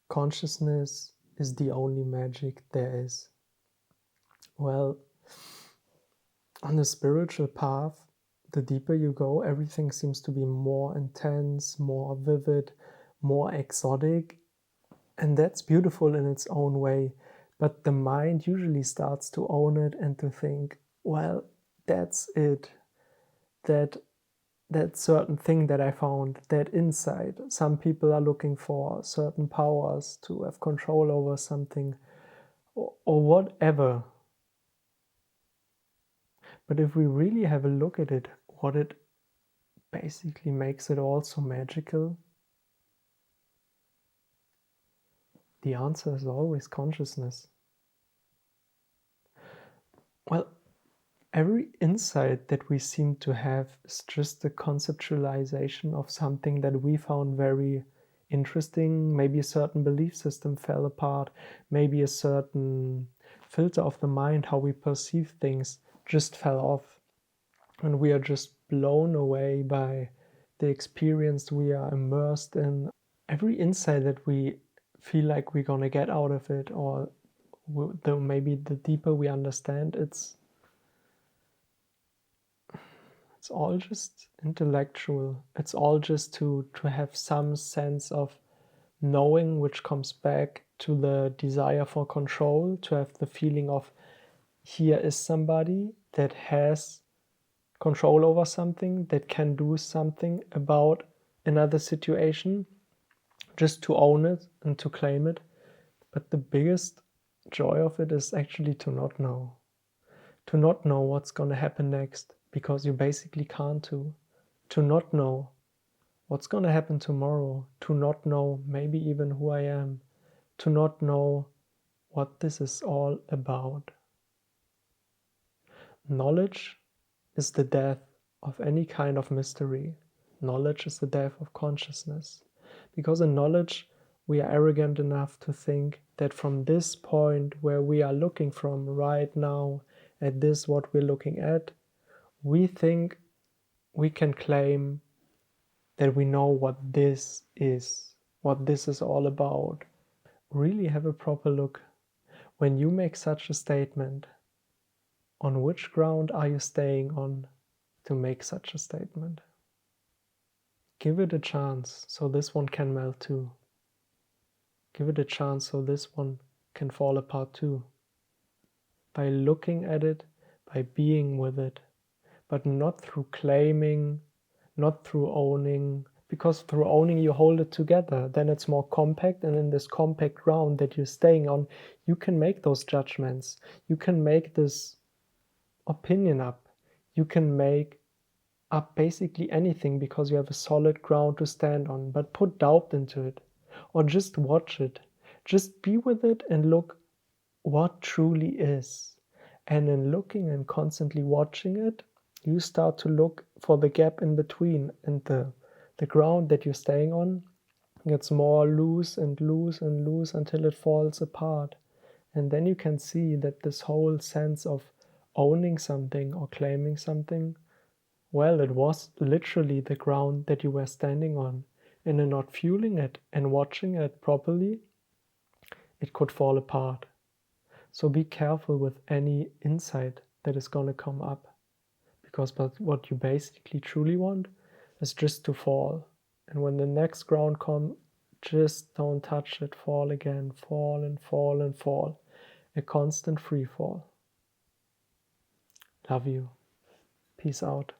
consciousness is the only magic there is. Well, on the spiritual path, the deeper you go, everything seems to be more intense, more vivid, more exotic, and that's beautiful in its own way. But the mind usually starts to own it and to think, well, that's it. That certain thing that I found, that insight. Some people are looking for certain powers to have control over something or whatever. But if we really have a look at it, what it basically makes it all so magical, the answer is always consciousness. Well, every insight that we seem to have is just a conceptualization of something that we found very interesting. Maybe a certain belief system fell apart. Maybe a certain filter of the mind, how we perceive things, just fell off. And we are just blown away by the experience we are immersed in. Every insight that we feel like we're gonna get out of it, or maybe the deeper we understand, it's all just intellectual. It's all just to have some sense of knowing, which comes back to the desire for control, to have the feeling of here is somebody that has control over something, that can do something about another situation, just to own it and to claim it. But the biggest joy of it is actually to not know what's going to happen next, because you basically can't to not know what's going to happen tomorrow, to not know maybe even who I am, to not know what this is all about. Knowledge is the death of any kind of mystery. Knowledge is the death of consciousness. Because in knowledge, we are arrogant enough to think that from this point where we are looking from right now, at this what we're looking at, we think we can claim that we know what this is all about. Really have a proper look. When you make such a statement, on which ground are you staying on to make such a statement? Give it a chance so this one can melt too. Give it a chance so this one can fall apart too. By looking at it, by being with it, but not through claiming, not through owning, because through owning you hold it together, then it's more compact, and in this compact ground that you're staying on, you can make those judgments, you can make this opinion up, you can make up basically anything because you have a solid ground to stand on. But put doubt into it, or just watch it, just be with it and look what truly is. And in looking and constantly watching it, you start to look for the gap in between, and the ground that you're staying on gets more loose and loose and loose until it falls apart. And then you can see that this whole sense of owning something or claiming something, well, it was literally the ground that you were standing on. And in not fueling it and watching it properly, it could fall apart. So be careful with any insight that is going to come up, because what you basically truly want is just to fall. And when the next ground comes, just don't touch it, fall again, fall and fall and fall. A constant free fall. Love you. Peace out.